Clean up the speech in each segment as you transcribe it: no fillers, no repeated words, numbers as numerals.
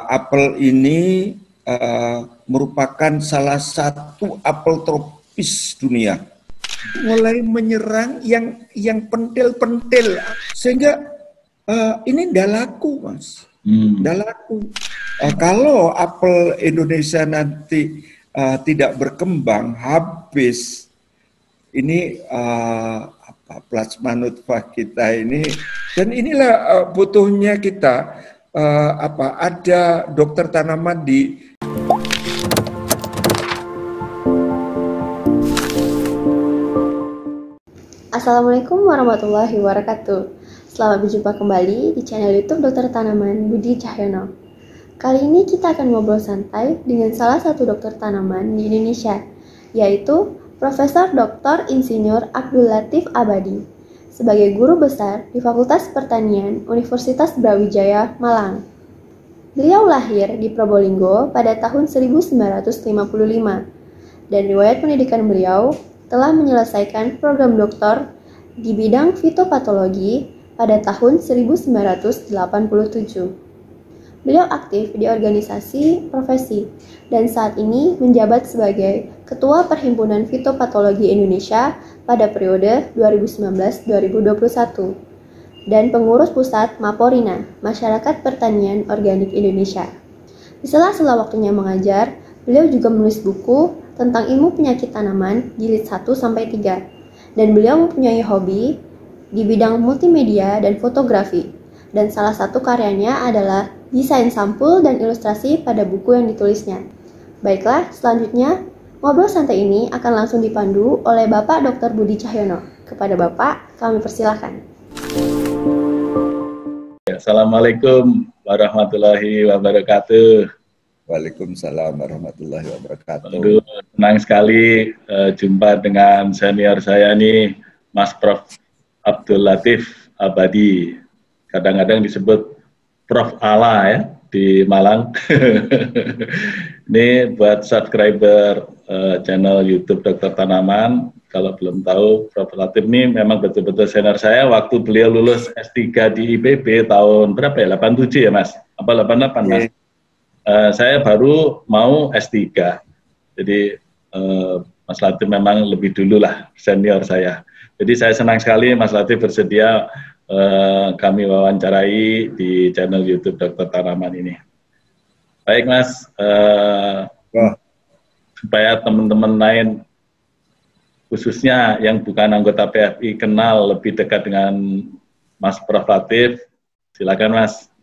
Apel ini merupakan salah satu apel tropis dunia. Mulai menyerang yang pentil-pentil, sehingga ini nggak laku, Mas. Nggak laku. Kalau apel Indonesia nanti tidak berkembang, habis ini plasma nutfah kita ini, dan inilah butuhnya kita ada dokter tanaman di. Assalamualaikum warahmatullahi wabarakatuh. Selamat berjumpa kembali di channel YouTube Dokter Tanaman Budi Cahyono. Kali ini kita akan ngobrol santai dengan salah satu dokter tanaman di Indonesia, yaitu Profesor Dr. Insinyur Abdul Latif Abadi, sebagai guru besar di Fakultas Pertanian Universitas Brawijaya, Malang. Beliau lahir di Probolinggo pada tahun 1955, dan riwayat pendidikan beliau telah menyelesaikan program doktor di bidang fitopatologi pada tahun 1987. Beliau aktif di organisasi profesi dan saat ini menjabat sebagai Ketua Perhimpunan Fitopatologi Indonesia pada periode 2019-2021 dan pengurus pusat Maporina, Masyarakat Pertanian Organik Indonesia. Di sela-sela waktunya mengajar, beliau juga menulis buku tentang ilmu penyakit tanaman jilid 1-3, dan beliau mempunyai hobi di bidang multimedia dan fotografi, dan salah satu karyanya adalah desain sampul dan ilustrasi pada buku yang ditulisnya. Baiklah, selanjutnya ngobrol santai ini akan langsung dipandu oleh Bapak Dr. Budi Cahyono. Kepada Bapak, kami persilahkan. Assalamualaikum warahmatullahi wabarakatuh. Waalaikumsalam warahmatullahi wabarakatuh. Aduh, senang sekali jumpa dengan senior saya nih, Mas Prof. Abdul Latif Abadi. Kadang-kadang disebut Prof. Ala ya, di Malang. Ini buat subscriber channel YouTube Dokter Tanaman. Kalau belum tahu, Prof. Latif ini memang betul-betul senior saya. Waktu beliau lulus S3 di IPB tahun berapa ya? 87 ya, Mas? Apa 88, Mas? Saya baru mau S3, jadi Mas Latif memang lebih dulu lah senior saya. Jadi saya senang sekali Mas Latif bersedia kami wawancarai di channel YouTube Dokter Tanaman ini. Baik Mas, supaya teman-teman lain khususnya yang bukan anggota PFI kenal lebih dekat dengan Mas Prof. Latif, silakan Mas.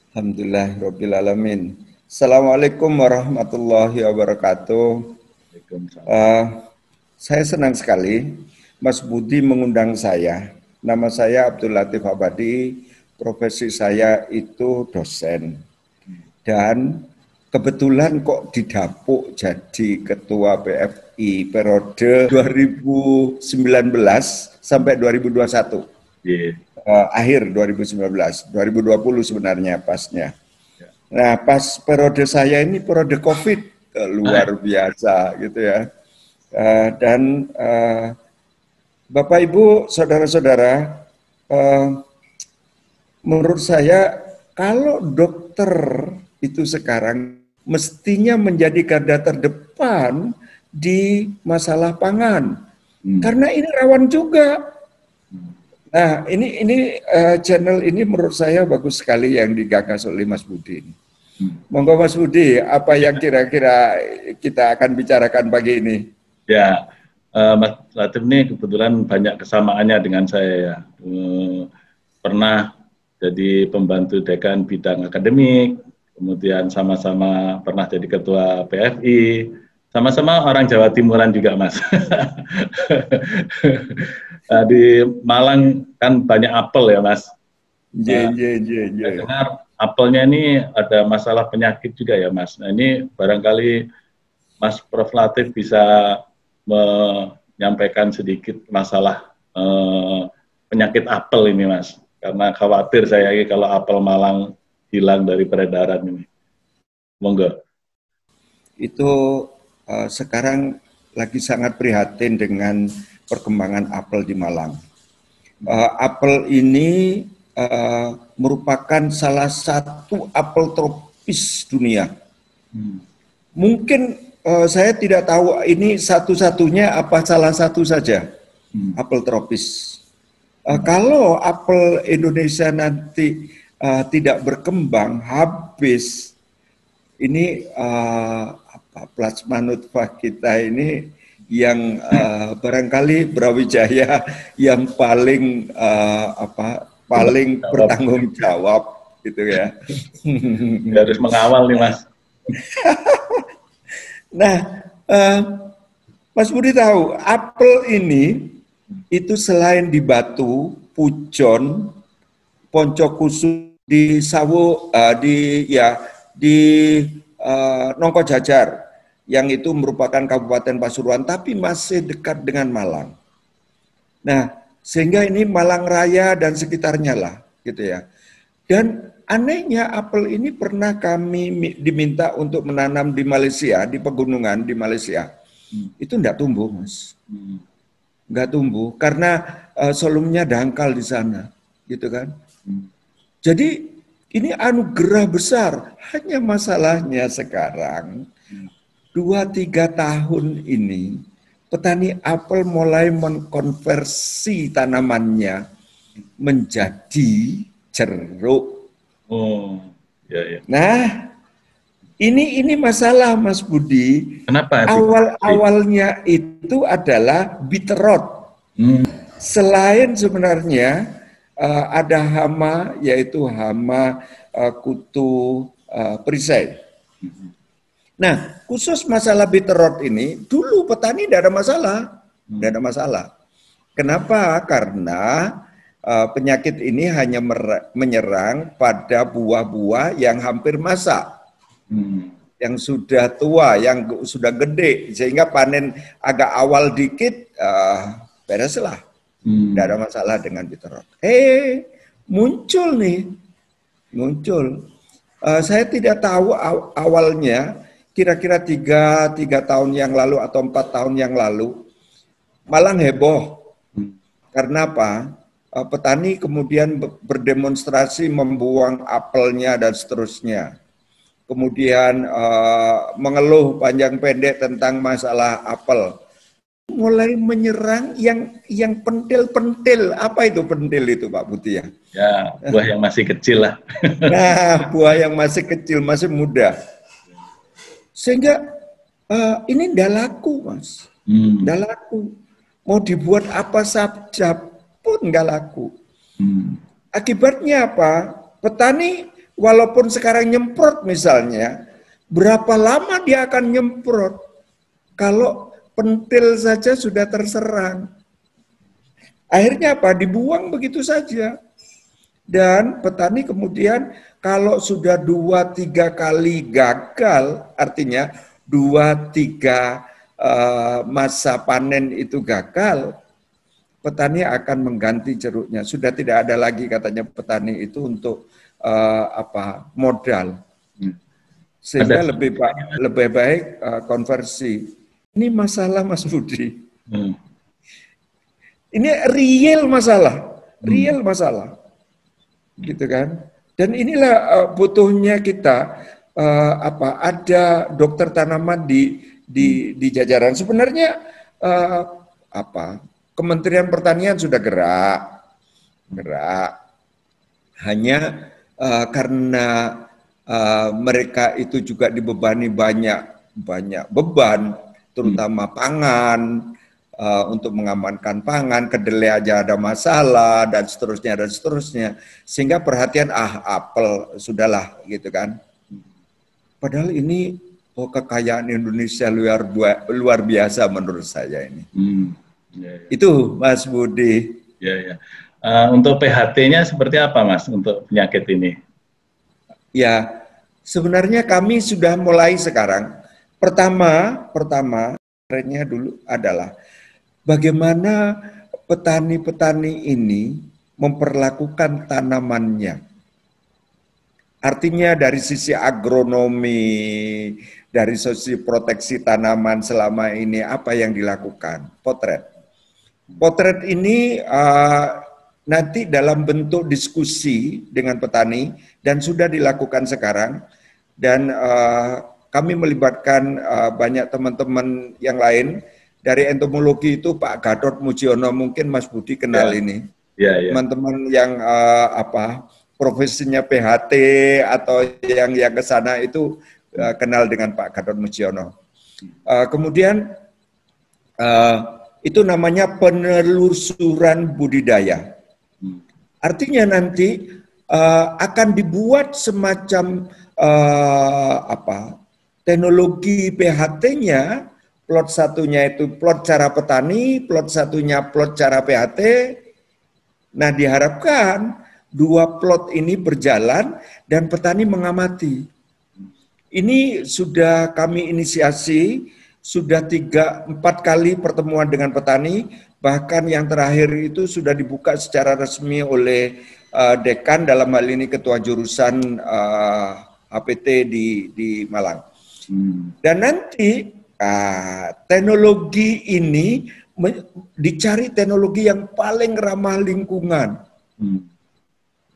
Alhamdulillahirrabbilalamin. Assalamualaikum warahmatullahi wabarakatuh. Saya senang sekali Mas Budi mengundang saya. Nama saya Abdul Latif Abadi, profesi saya itu dosen. Dan kebetulan kok didapuk jadi ketua PFI periode 2019 sampai 2021. Yeah. Akhir 2019, 2020 sebenarnya pasnya. Nah, pas periode saya ini periode COVID luar biasa gitu ya. Dan Bapak Ibu, saudara-saudara, menurut saya kalau dokter itu sekarang mestinya menjadi garda terdepan di masalah pangan, karena ini rawan juga. Nah, ini channel ini menurut saya bagus sekali yang digagas oleh Mas Budi. Monggo Mas Budi, apa yang kira-kira kita akan bicarakan pagi ini? Ya, Mas Latif ini kebetulan banyak kesamaannya dengan saya ya. Pernah jadi pembantu dekan bidang akademik, kemudian sama-sama pernah jadi ketua PFI, sama-sama orang Jawa Timuran juga Mas. Di Malang kan banyak apel ya Mas. Saya dengar apelnya ini ada masalah penyakit juga ya Mas. Nah ini barangkali Mas Prof. Latif bisa menyampaikan sedikit masalah penyakit apel ini Mas. Karena khawatir saya kalau apel Malang hilang dari peredaran ini. Monggo. Itu sekarang lagi sangat prihatin dengan perkembangan apel di Malang. Apel ini merupakan salah satu apel tropis dunia. Mungkin saya tidak tahu ini satu-satunya apa salah satu saja apel tropis. Kalau apel Indonesia nanti tidak berkembang, habis, ini plasma nutfah kita ini yang barangkali Brawijaya yang paling paling bertanggung jawab gitu ya. Harus mengawal nih Mas. Nah, Mas Budi tahu apel ini itu selain di Batu, Pujon, Poncokusu, di Sawo, di Nongko Jajar, yang itu merupakan Kabupaten Pasuruan, tapi masih dekat dengan Malang. Nah, sehingga ini Malang Raya dan sekitarnya lah, gitu ya. Dan anehnya apel ini pernah kami diminta untuk menanam di Malaysia, di pegunungan di Malaysia. Itu enggak tumbuh, Mas. Enggak tumbuh, karena solumnya dangkal di sana, gitu kan. Jadi ini anugerah besar, hanya masalahnya sekarang 2-3 tahun ini petani apel mulai mengkonversi tanamannya menjadi jeruk. Oh, ya. Nah, ini masalah Mas Budi. Kenapa? Awalnya itu adalah bitterot. Selain sebenarnya ada hama, yaitu hama kutu perisai. Nah, khusus masalah bitterot ini, dulu petani tidak ada masalah. Tidak ada masalah. Kenapa? Karena penyakit ini hanya menyerang pada buah-buah yang hampir masak. Yang sudah tua, yang sudah gede, sehingga panen agak awal dikit, bereslah. Tidak ada masalah dengan bitterot. Muncul. Saya tidak tahu awalnya, kira-kira 3 tahun yang lalu atau 4 tahun yang lalu, Malang heboh. Karena apa? Petani kemudian berdemonstrasi membuang apelnya dan seterusnya. Kemudian mengeluh panjang pendek tentang masalah apel. Mulai menyerang yang pentil-pentil. Apa itu pentil itu Pak Putih ya? Ya, buah yang masih kecil lah. Nah, buah yang masih kecil, masih muda. Sehingga ini tidak laku, Mas. Tidak laku. Mau dibuat apa saja pun nggak laku. Akibatnya apa? Petani walaupun sekarang nyemprot misalnya, berapa lama dia akan nyemprot? Kalau pentil saja sudah terserang. Akhirnya apa? Dibuang begitu saja. Dan petani kemudian kalau sudah 2-3 kali gagal, artinya 2-3 masa panen itu gagal, petani akan mengganti jeruknya. Sudah tidak ada lagi katanya petani itu untuk modal. Sehingga lebih baik konversi. Ini masalah Mas Budi. Ini real masalah. Gitu kan? Dan inilah butuhnya kita ada dokter tanaman di jajaran. Sebenarnya Kementerian Pertanian sudah gerak. Hanya karena mereka itu juga dibebani banyak beban, terutama pangan, untuk mengamankan pangan, kedelai aja ada masalah dan seterusnya, sehingga perhatian apel sudahlah gitu kan. Padahal ini kekayaan Indonesia luar biasa menurut saya ini. Itu Mas Budi. Ya. Untuk PHT-nya seperti apa Mas untuk penyakit ini? Ya, sebenarnya kami sudah mulai sekarang. Pertama dulu adalah bagaimana petani-petani ini memperlakukan tanamannya. Artinya dari sisi agronomi, dari sisi proteksi tanaman selama ini apa yang dilakukan. Potret ini nanti dalam bentuk diskusi dengan petani dan sudah dilakukan sekarang, dan kami melibatkan banyak teman-teman yang lain. Dari entomologi itu Pak Gatot Mujiono, mungkin Mas Budi kenal ini. Teman-teman yang profesinya PHT atau yang ke sana itu kenal dengan Pak Gatot Mujiono. Kemudian itu namanya penelusuran budidaya. Artinya nanti akan dibuat semacam teknologi PHT-nya. Plot satunya itu plot cara petani, plot satunya plot cara PHT. Nah, diharapkan dua plot ini berjalan dan petani mengamati. Ini sudah kami inisiasi, sudah 3-4 kali pertemuan dengan petani, bahkan yang terakhir itu sudah dibuka secara resmi oleh dekan, dalam hal ini ketua jurusan HPT di Malang. Dan nanti teknologi ini dicari teknologi yang paling ramah lingkungan,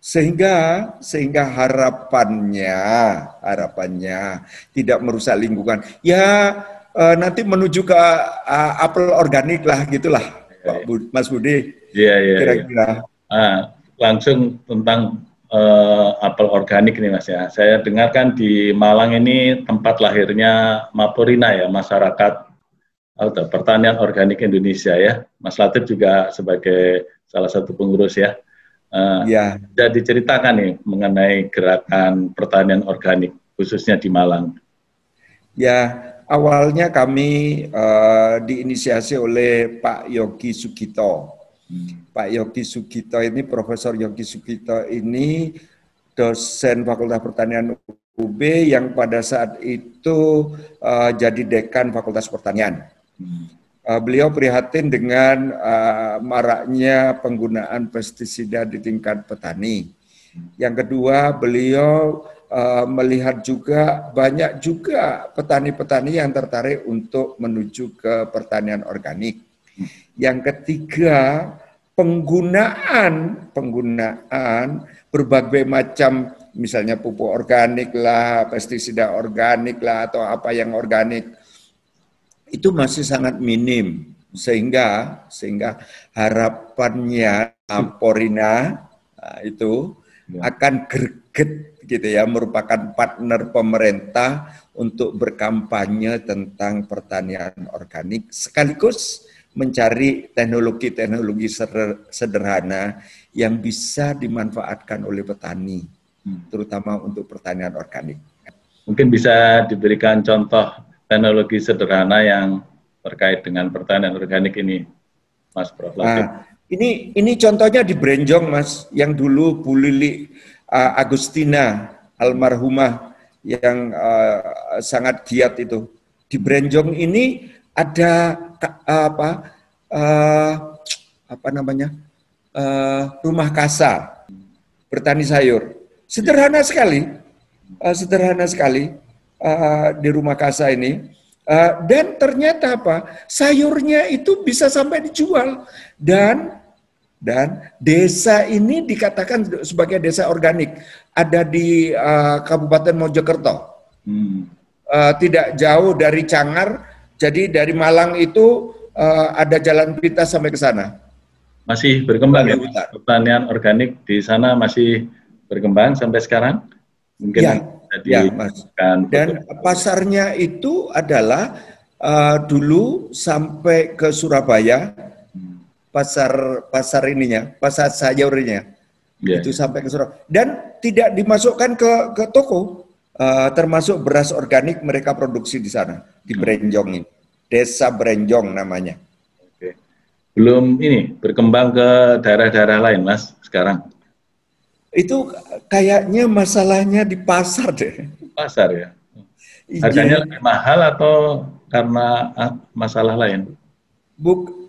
sehingga harapannya tidak merusak lingkungan. Ya nanti menuju ke apel organik lah, gitulah, Mas Budi. Kira-kira. Langsung tentang apel organik nih Mas ya. Saya dengarkan di Malang ini tempat lahirnya Maporina ya, masyarakat pertanian organik Indonesia ya. Mas Latif juga sebagai salah satu pengurus ya. Bisa diceritakan nih mengenai gerakan pertanian organik khususnya di Malang. Ya, awalnya kami diinisiasi oleh Pak Yogi Sugito. Pak Yogi Sugito ini, Profesor Yogi Sugito ini dosen Fakultas Pertanian UB yang pada saat itu jadi dekan Fakultas Pertanian. Beliau prihatin dengan maraknya penggunaan pestisida di tingkat petani. Yang kedua, beliau melihat juga banyak juga petani-petani yang tertarik untuk menuju ke pertanian organik. Yang ketiga, penggunaan berbagai macam, misalnya pupuk organik lah, pestisida organik lah, atau apa yang organik, itu masih sangat minim, sehingga harapannya Maporina itu akan greget gitu ya, merupakan partner pemerintah untuk berkampanye tentang pertanian organik, sekaligus mencari teknologi-teknologi sederhana yang bisa dimanfaatkan oleh petani, terutama untuk pertanian organik. Mungkin bisa diberikan contoh teknologi sederhana yang terkait dengan pertanian organik ini, Mas Prof. Ini contohnya di Brenjong, Mas, yang dulu Bu Lili Agustina almarhumah yang sangat giat itu. Di Brenjong ini ada rumah kasa bertani sayur, sederhana sekali di rumah kasa ini, dan ternyata sayurnya itu bisa sampai dijual, dan desa ini dikatakan sebagai desa organik, ada di Kabupaten Mojokerto, tidak jauh dari Cangar. Jadi dari Malang itu ada jalan pintas sampai ke sana. Masih berkembang ya, pertanian organik di sana masih berkembang sampai sekarang? Mungkin Mas. Dan pasarnya itu adalah dulu sampai ke Surabaya, pasar sayurnya itu sampai ke Surabaya, dan tidak dimasukkan ke toko. Termasuk beras organik mereka produksi di sana, di Brenjong ini, Desa Brenjong namanya. Oke. Belum ini berkembang ke daerah-daerah lain, Mas, sekarang? Itu kayaknya masalahnya di pasar deh. Pasar ya? Harganya lebih mahal atau karena masalah lain?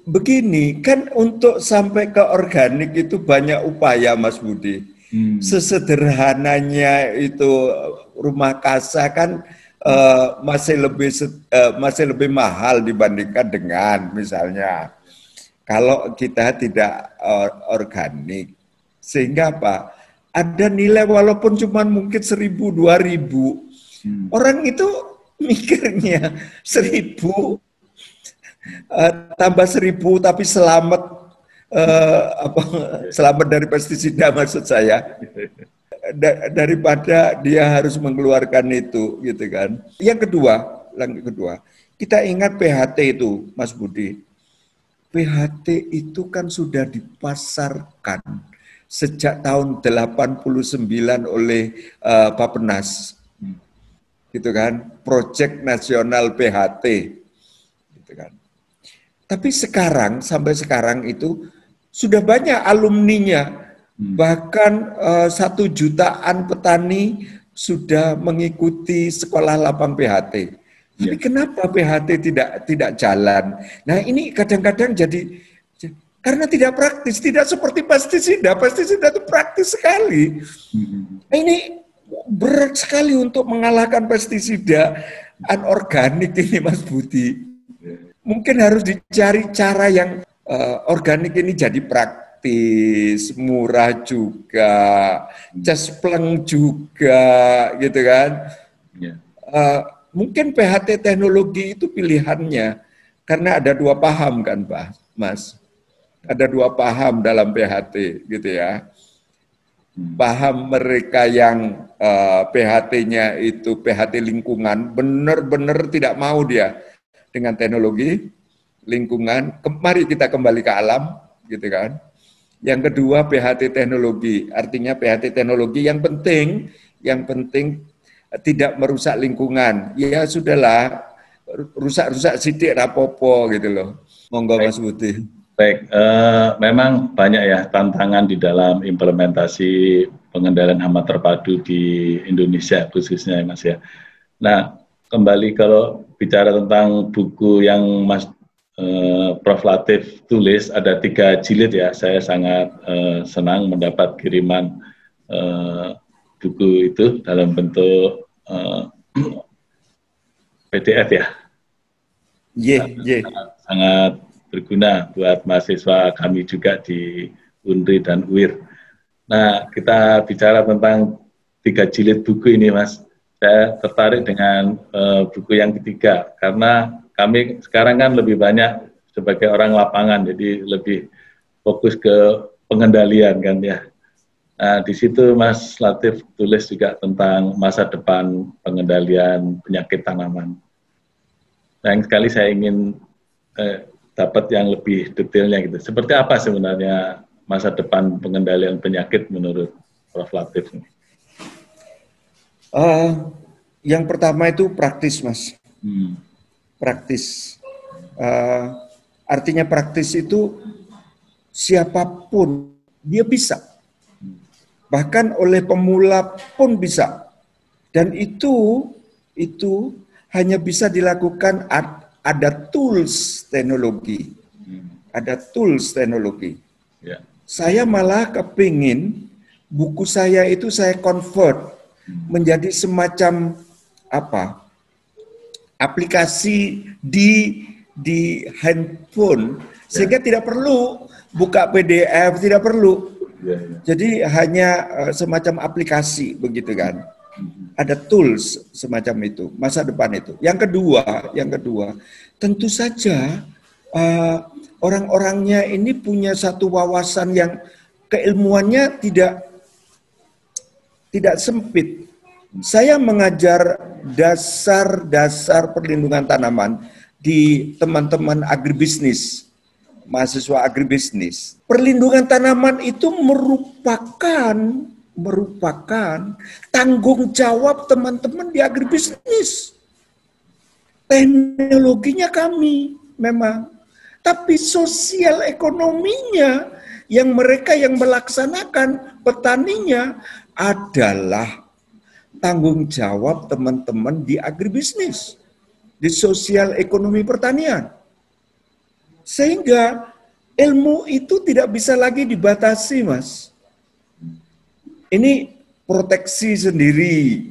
Begini, kan untuk sampai ke organik itu banyak upaya, Mas Budi. Sesederhananya itu rumah kasa kan masih lebih mahal dibandingkan dengan misalnya kalau kita tidak organik. Sehingga apa? Ada nilai walaupun cuma mungkin 1.000, 2.000. Orang itu mikirnya 1.000 tambah 1.000 tapi selamat dari pestisida maksud saya. Daripada dia harus mengeluarkan itu gitu kan. Yang kedua, kita ingat PHT itu Mas Budi. PHT itu kan sudah dipasarkan sejak tahun 89 oleh Bappenas. Gitu kan, Proyek Nasional PHT. Gitu kan. Tapi sekarang sampai sekarang itu sudah banyak alumninya. Bahkan 1 jutaan petani sudah mengikuti sekolah lapang PHT. Tapi kenapa PHT tidak jalan? Nah ini kadang-kadang jadi karena tidak praktis, tidak seperti pestisida. Pestisida itu praktis sekali. Ini berat sekali untuk mengalahkan pestisida anorganik ini Mas Budi. Mungkin harus dicari cara yang organik ini jadi praktis. Murah juga, cespleng juga, gitu kan. Mungkin PHT teknologi itu pilihannya, karena ada 2 paham kan, Pak, Mas. Ada 2 paham dalam PHT, gitu ya. Paham mereka yang PHT-nya itu PHT lingkungan, benar-benar tidak mau dia dengan teknologi lingkungan. Mari kita kembali ke alam, gitu kan. Yang kedua PHT teknologi, artinya PHT teknologi yang penting tidak merusak lingkungan. Ya sudahlah, rusak-rusak sidik rapopo gitu loh. Monggo Mas Budi. Baik, memang banyak ya tantangan di dalam implementasi pengendalian hama terpadu di Indonesia khususnya Mas ya. Nah, kembali kalau bicara tentang buku yang Mas Prof. Latif tulis, ada 3 jilid ya. Saya sangat senang mendapat kiriman buku itu dalam bentuk PDF ya. Sangat berguna buat mahasiswa kami juga di UNRI dan UIR. Nah, kita bicara tentang 3 jilid buku ini Mas. Saya tertarik dengan buku yang ketiga karena kami sekarang kan lebih banyak sebagai orang lapangan, jadi lebih fokus ke pengendalian kan ya. Nah, di situ Mas Latif tulis juga tentang masa depan pengendalian penyakit tanaman. Sayang sekali saya ingin dapat yang lebih detailnya gitu. Seperti apa sebenarnya masa depan pengendalian penyakit menurut Prof. Latif? Yang pertama itu praktis, Mas. Praktis. Artinya praktis itu siapapun dia bisa. Bahkan oleh pemula pun bisa. Dan itu hanya bisa dilakukan ada tools teknologi. Ada tools teknologi. Saya malah kepingin buku saya itu saya convert menjadi semacam aplikasi di handphone, sehingga tidak perlu buka PDF, tidak perlu. Jadi hanya semacam aplikasi begitu kan. Ada tools semacam itu, masa depan itu. Yang kedua, tentu saja orang-orangnya ini punya satu wawasan yang keilmuannya tidak sempit. Saya mengajar dasar-dasar perlindungan tanaman di teman-teman agribisnis, mahasiswa agribisnis. Perlindungan tanaman itu merupakan tanggung jawab teman-teman di agribisnis. Teknologinya kami memang, tapi sosial ekonominya yang mereka yang melaksanakan, petaninya adalah tanggung jawab teman-teman di agribisnis, di sosial ekonomi pertanian. Sehingga ilmu itu tidak bisa lagi dibatasi, Mas. Ini proteksi sendiri,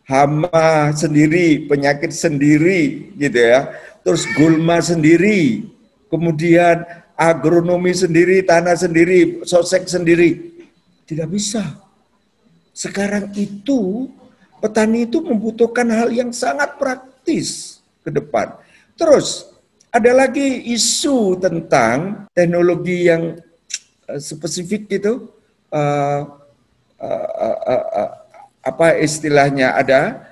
hama sendiri, penyakit sendiri, gitu ya. Terus gulma sendiri, kemudian agronomi sendiri, tanah sendiri, sosek sendiri. Tidak bisa. Sekarang itu petani itu membutuhkan hal yang sangat praktis ke depan. Terus ada lagi isu tentang teknologi yang spesifik gitu, apa istilahnya ada,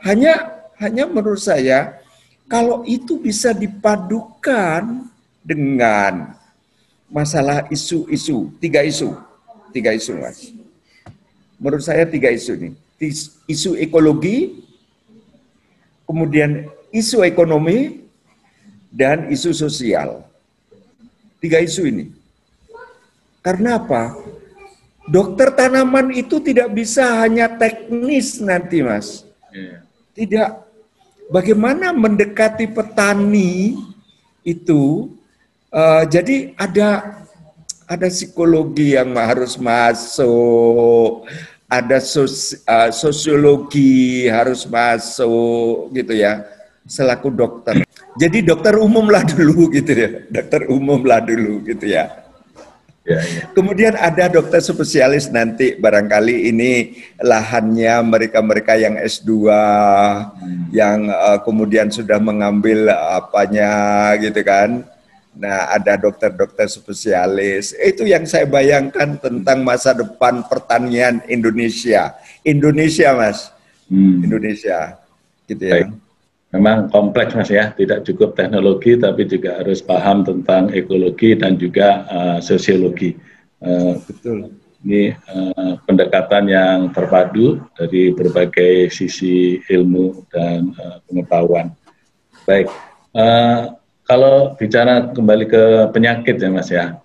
hanya menurut saya kalau itu bisa dipadukan dengan masalah isu-isu, tiga isu Mas. Menurut saya 3 isu ini, isu ekologi, kemudian isu ekonomi, dan isu sosial. 3 isu ini. Karena apa? Dokter tanaman itu tidak bisa hanya teknis nanti, Mas. Tidak. Bagaimana mendekati petani itu, jadi ada psikologi yang harus masuk, ada sosiologi harus masuk gitu ya, selaku dokter. Jadi dokter umum lah dulu gitu ya, dokter umum lah dulu gitu ya. Kemudian ada dokter spesialis nanti barangkali ini lahannya mereka-mereka yang S2, yang kemudian sudah mengambil apanya gitu kan. Nah, ada dokter-dokter spesialis. Itu yang saya bayangkan tentang masa depan pertanian Indonesia. Indonesia, Mas. Indonesia. Gitu ya. Baik. Memang kompleks, Mas ya. Tidak cukup teknologi, tapi juga harus paham tentang ekologi dan juga sosiologi. Betul. Ini pendekatan yang terpadu dari berbagai sisi ilmu dan pengetahuan. Baik. Kalau bicara kembali ke penyakit ya Mas ya,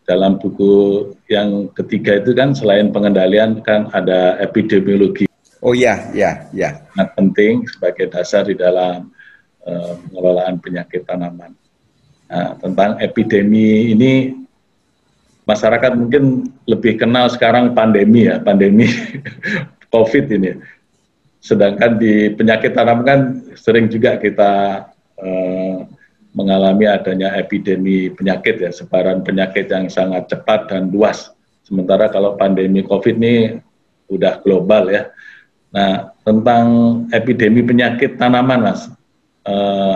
dalam buku yang ketiga itu kan selain pengendalian kan ada epidemiologi. Oh ya. Sangat penting sebagai dasar di dalam pengelolaan penyakit tanaman. Nah, tentang epidemi ini masyarakat mungkin lebih kenal sekarang pandemi ya, pandemi COVID ini. Sedangkan di penyakit tanaman kan sering juga kita mengalami adanya epidemi penyakit ya, sebaran penyakit yang sangat cepat dan luas. Sementara kalau pandemi COVID ini udah global ya. Nah, tentang epidemi penyakit tanaman, Mas,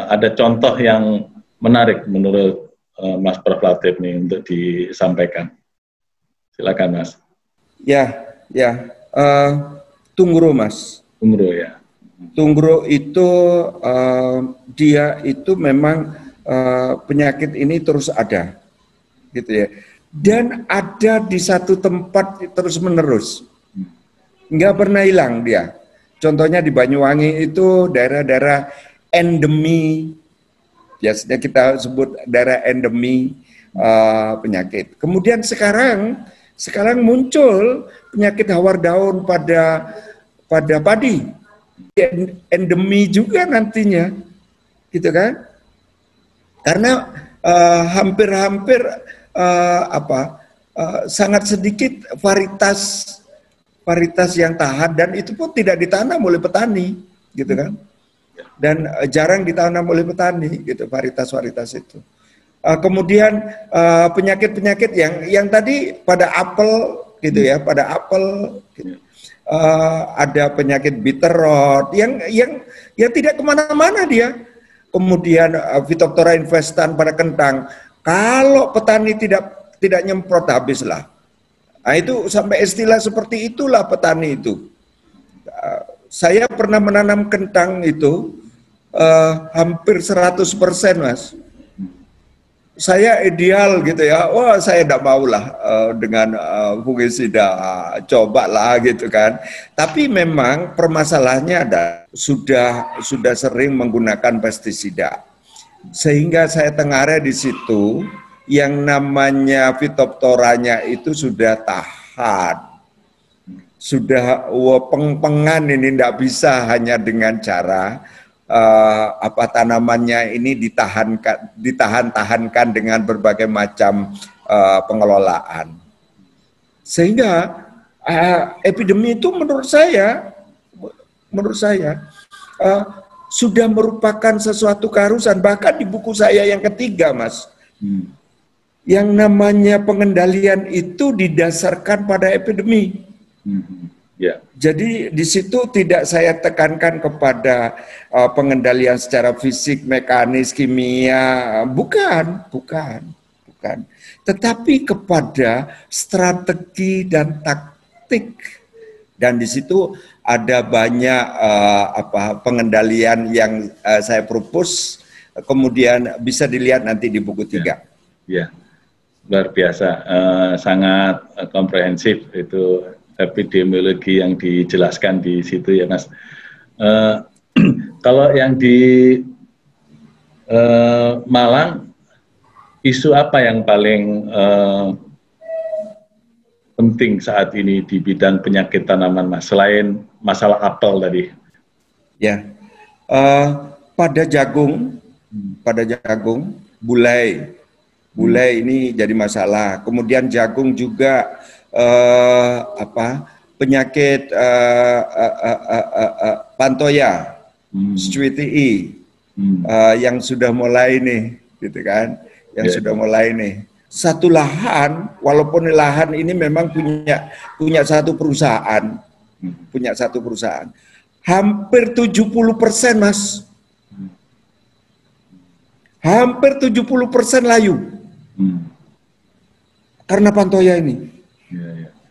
ada contoh yang menarik menurut Mas Prof. Latif nih untuk disampaikan. Silakan, Mas. Ya. Tunggro, Mas. Tunggro ya. Tunggro itu dia itu memang penyakit ini terus ada, gitu ya. Dan ada di satu tempat terus menerus, nggak pernah hilang dia. Contohnya di Banyuwangi itu daerah-daerah endemi, biasanya kita sebut daerah endemi penyakit. Kemudian sekarang muncul penyakit hawar daun pada padi, endemi juga nantinya, gitu kan? Karena hampir-hampir sangat sedikit varietas yang tahan, dan itu pun tidak ditanam oleh petani, gitu kan? Dan jarang ditanam oleh petani, gitu, varietas itu. Kemudian penyakit-penyakit yang tadi pada apel, gitu ya, pada apel, gitu. Ada penyakit bitter rot yang tidak kemana-mana dia. Kemudian Phytophthora infestan pada kentang. Kalau petani tidak nyemprot, habislah. Nah, itu sampai istilah seperti itulah petani itu. Saya pernah menanam kentang itu hampir 100%, Mas. Saya ideal gitu ya. Wah, saya tidak maulah dengan fungisida, cobalah gitu kan. Tapi memang permasalahannya ada sudah sering menggunakan pestisida. Sehingga saya tengarai di situ yang namanya Phytophthoranya itu sudah tahan. Sudah peng-pengan, ini tidak bisa hanya dengan cara tanamannya ini ditahan-tahankan dengan berbagai macam pengelolaan. Sehingga epidemi itu menurut saya sudah merupakan sesuatu keharusan. Bahkan di buku saya yang ketiga, Mas, Hmm. Yang namanya pengendalian itu didasarkan pada epidemi. Ya. Jadi di situ tidak saya tekankan kepada pengendalian secara fisik, mekanis, kimia, bukan. Tetapi kepada strategi dan taktik. Dan di situ ada banyak pengendalian yang saya propose, kemudian bisa dilihat nanti di buku 3. Ya. Luar biasa, sangat komprehensif itu epidemiologi yang dijelaskan di situ ya Mas. Kalau yang di Malang, isu apa yang paling penting saat ini di bidang penyakit tanaman Mas, selain masalah apel tadi? Ya, pada jagung, Bulai ini jadi masalah. Kemudian jagung juga penyakit Pantoya, Stewiti, yang sudah mulai nih, gitu kan? Yang sudah mulai nih. Satu lahan, walaupun lahan ini memang punya satu perusahaan, hampir 70%, Mas. Hampir 70% layu. Karena Pantoya ini.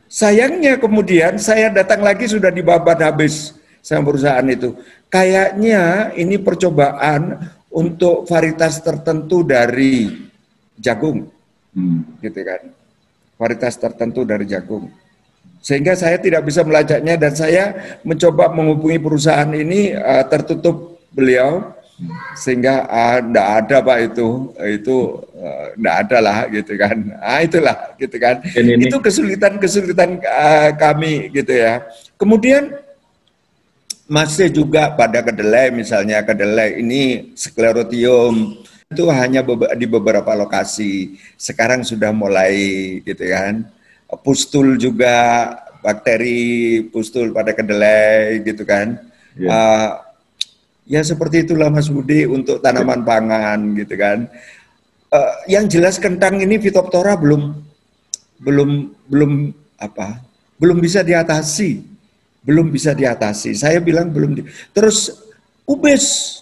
Sayangnya kemudian saya datang lagi sudah dibabat habis sama perusahaan itu. Kayaknya ini percobaan untuk varietas tertentu dari jagung. Gitu kan. Varietas tertentu dari jagung. Sehingga saya tidak bisa melacaknya dan saya mencoba menghubungi perusahaan ini, tertutup beliau. Sehingga enggak ada Pak itu enggak ada lah gitu kan. Itulah gitu kan. Itu kesulitan kami gitu ya. Kemudian masih juga pada kedelai, misalnya kedelai ini Sclerotium itu hanya di beberapa lokasi. Sekarang sudah mulai gitu kan. Pustul juga, bakteri pustul pada kedelai gitu kan. Ya seperti itulah Mas Budi untuk tanaman pangan gitu kan. Yang jelas kentang ini Phytophthora belum bisa diatasi. Saya bilang belum. Terus kubis,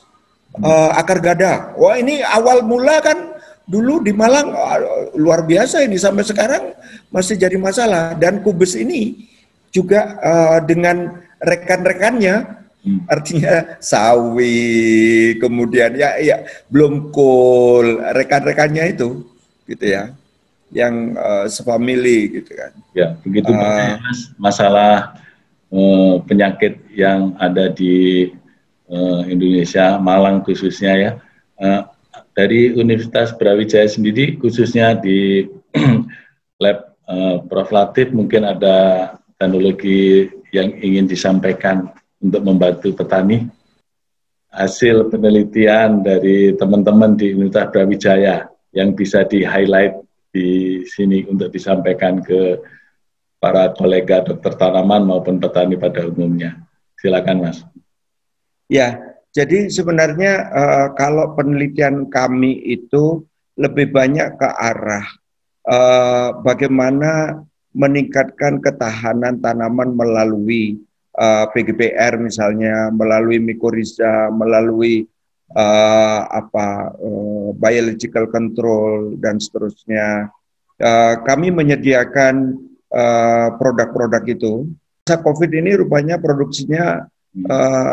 akar gada. Wah ini awal mula kan dulu di Malang luar biasa ini, sampai sekarang masih jadi masalah. Dan kubis ini juga dengan rekan-rekannya, artinya sawi, kemudian ya belum kol, rekan-rekannya itu gitu ya, yang sefamili gitu kan. Ya begitu Mas, masalah penyakit yang ada di Indonesia, Malang khususnya ya. Dari Universitas Brawijaya sendiri, khususnya di lab Prof. Latif, mungkin ada teknologi yang ingin disampaikan untuk membantu petani. Hasil penelitian dari teman-teman di Universitas Brawijaya yang bisa di-highlight di sini untuk disampaikan ke para kolega dokter tanaman maupun petani pada umumnya. Silakan Mas. Ya, jadi sebenarnya kalau penelitian kami itu lebih banyak ke arah bagaimana meningkatkan ketahanan tanaman melalui PGPR misalnya, melalui mikorizа, melalui biological control dan seterusnya. Kami menyediakan produk-produk itu. Masa COVID ini rupanya produksinya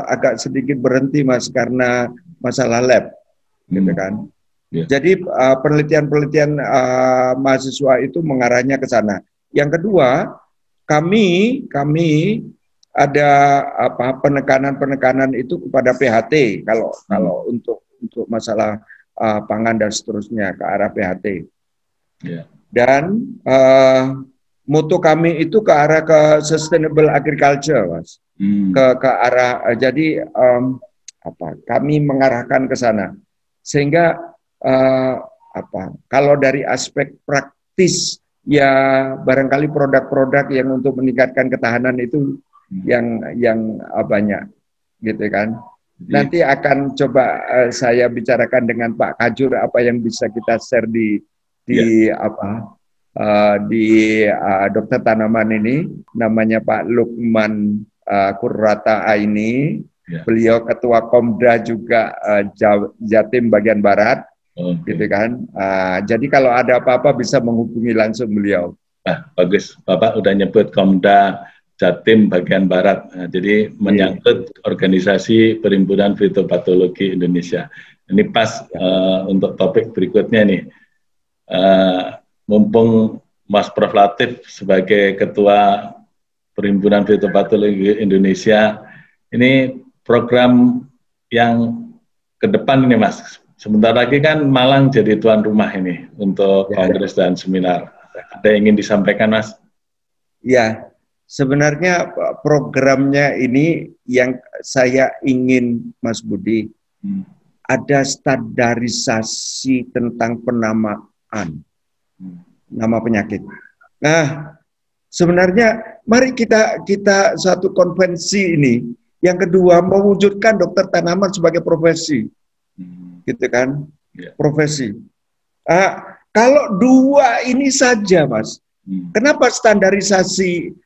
agak sedikit berhenti Mas, karena masalah lab, gitu kan. Jadi penelitian-penelitian mahasiswa itu mengarahnya ke sana. Yang kedua, kami ada penekanan itu kepada PHT kalau untuk masalah pangan dan seterusnya, ke arah PHT. Dan moto kami itu ke arah ke sustainable agriculture, Mas. Ke arah jadi kami mengarahkan ke sana. Sehingga kalau dari aspek praktis ya barangkali produk-produk yang untuk meningkatkan ketahanan itu yang banyak gitu kan. Nanti akan coba saya bicarakan dengan Pak Kajur apa yang bisa kita share di dokter tanaman ini, namanya Pak Lukman Kurrata Aini. Beliau ketua Komda juga Jatim bagian Barat, gitu kan. Jadi kalau ada apa-apa bisa menghubungi langsung beliau. Nah, bagus, Bapak udah nyebut Komda Jatim bagian Barat. Nah, jadi menyangkut organisasi Perhimpunan Fitopatologi Indonesia. Ini pas untuk topik berikutnya nih. Mumpung Mas Prof Latif sebagai Ketua Perhimpunan Fitopatologi Indonesia, ini program yang ke depan ini Mas. Sebentar lagi kan Malang jadi tuan rumah ini untuk kongres dan seminar. Ada yang ingin disampaikan, Mas? Ya, sebenarnya programnya ini yang saya ingin, Mas Budi, ada standarisasi tentang penamaan nama penyakit. Nah, sebenarnya mari kita satu konvensi ini. Yang kedua, mewujudkan dokter tanaman sebagai profesi, gitu kan? Profesi. Kalau dua ini saja, Mas. Kenapa standarisasi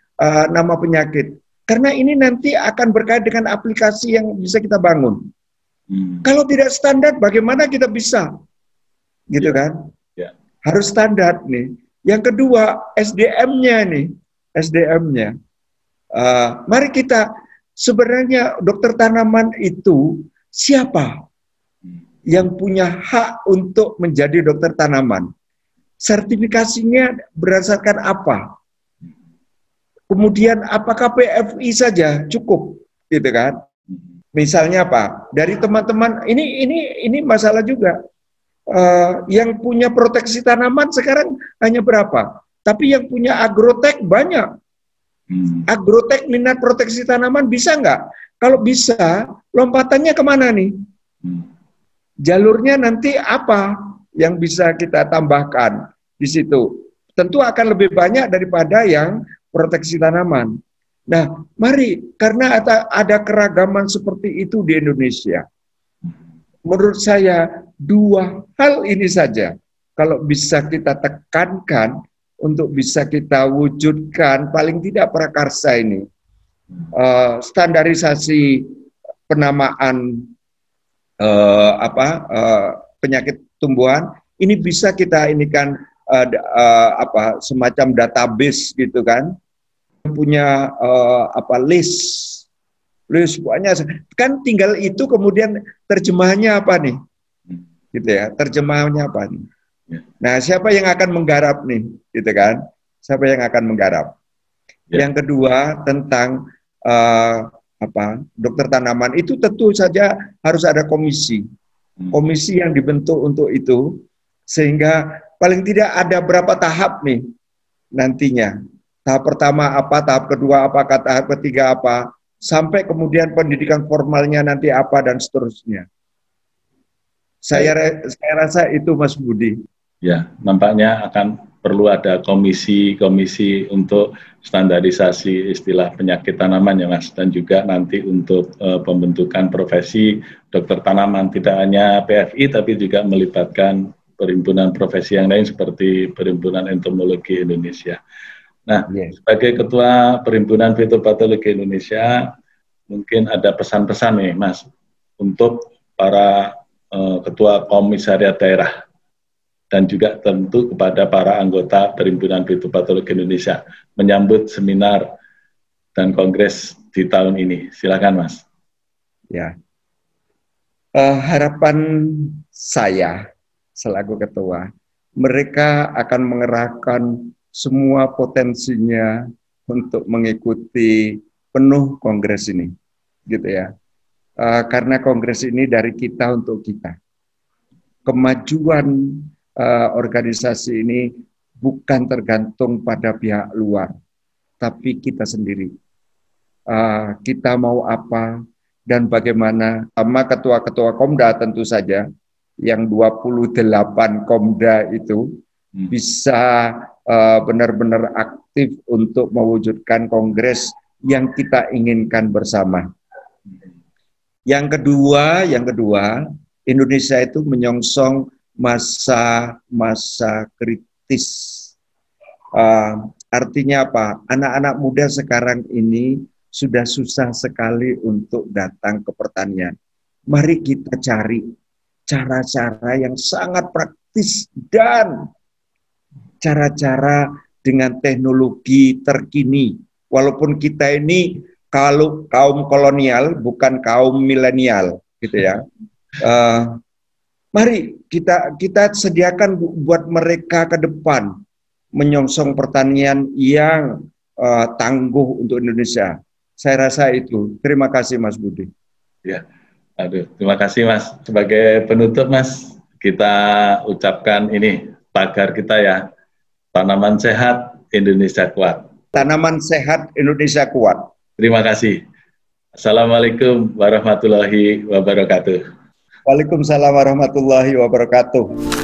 nama penyakit? Karena ini nanti akan berkait dengan aplikasi yang bisa kita bangun. Kalau tidak standar, bagaimana kita bisa? Gitu kan? Harus standar nih. Yang kedua, SDM-nya nih. SDM-nya. Mari kita, sebenarnya dokter tanaman itu siapa yang punya hak untuk menjadi dokter tanaman? Sertifikasinya berdasarkan apa? Kemudian apakah PFI saja cukup, gitu kan? Misalnya apa? Dari teman-teman ini masalah juga. Yang punya proteksi tanaman sekarang hanya berapa? Tapi yang punya agrotek banyak. Agrotek minat proteksi tanaman bisa nggak? Kalau bisa, lompatannya kemana nih? Jalurnya nanti apa yang bisa kita tambahkan di situ? Tentu akan lebih banyak daripada yang proteksi tanaman. Nah, mari, karena ada keragaman seperti itu di Indonesia. Menurut saya, dua hal ini saja, kalau bisa kita tekankan, untuk bisa kita wujudkan, paling tidak prakarsa ini, standarisasi penamaan penyakit tumbuhan, ini bisa kita inikan semacam database gitu kan, punya list banyak kan, tinggal itu kemudian terjemahannya apa nih, gitu ya, terjemahannya apa nih. Nah, siapa yang akan menggarap nih, gitu kan? Siapa yang akan menggarap? Yang kedua tentang dokter tanaman itu tentu saja harus ada komisi yang dibentuk untuk itu, sehingga paling tidak ada berapa tahap nih nantinya. Tahap pertama apa, tahap kedua apa, tahap ketiga apa, sampai kemudian pendidikan formalnya nanti apa dan seterusnya. Saya rasa itu, Mas Budi. Ya, nampaknya akan perlu ada komisi untuk standarisasi istilah penyakit tanaman ya Mas, dan juga nanti untuk pembentukan profesi dokter tanaman, tidak hanya PFI tapi juga melibatkan perhimpunan profesi yang lain seperti Perhimpunan Entomologi Indonesia. Nah, sebagai Ketua Perhimpunan Fitopatologi Indonesia, mungkin ada pesan-pesan nih Mas untuk para ketua komisariat daerah dan juga tentu kepada para anggota Perhimpunan Fitopatologi Indonesia menyambut seminar dan kongres di tahun ini. Silakan, Mas. Ya, harapan saya selaku ketua, mereka akan mengerahkan semua potensinya untuk mengikuti penuh kongres ini, gitu ya. Karena kongres ini dari kita untuk kita. Kemajuan organisasi ini bukan tergantung pada pihak luar, tapi kita sendiri. Kita mau apa dan bagaimana. Sama ketua-ketua Komda tentu saja, yang 28 Komda itu bisa benar-benar aktif untuk mewujudkan kongres yang kita inginkan bersama. Yang kedua, Indonesia itu menyongsong masa kritis. Artinya apa? Anak-anak muda sekarang ini sudah susah sekali untuk datang ke pertanian. Mari kita cari cara-cara yang sangat praktis dan cara-cara dengan teknologi terkini. Walaupun kita ini kalau kaum kolonial, bukan kaum milenial, gitu ya. Mari kita sediakan buat mereka ke depan menyongsong pertanian yang tangguh untuk Indonesia. Saya rasa itu. Terima kasih Mas Budi. Ya, terima kasih Mas. Sebagai penutup Mas, kita ucapkan ini tagar kita ya, tanaman sehat Indonesia kuat. Tanaman sehat Indonesia kuat. Terima kasih. Assalamualaikum warahmatullahi wabarakatuh. Waalaikumsalam warahmatullahi wabarakatuh.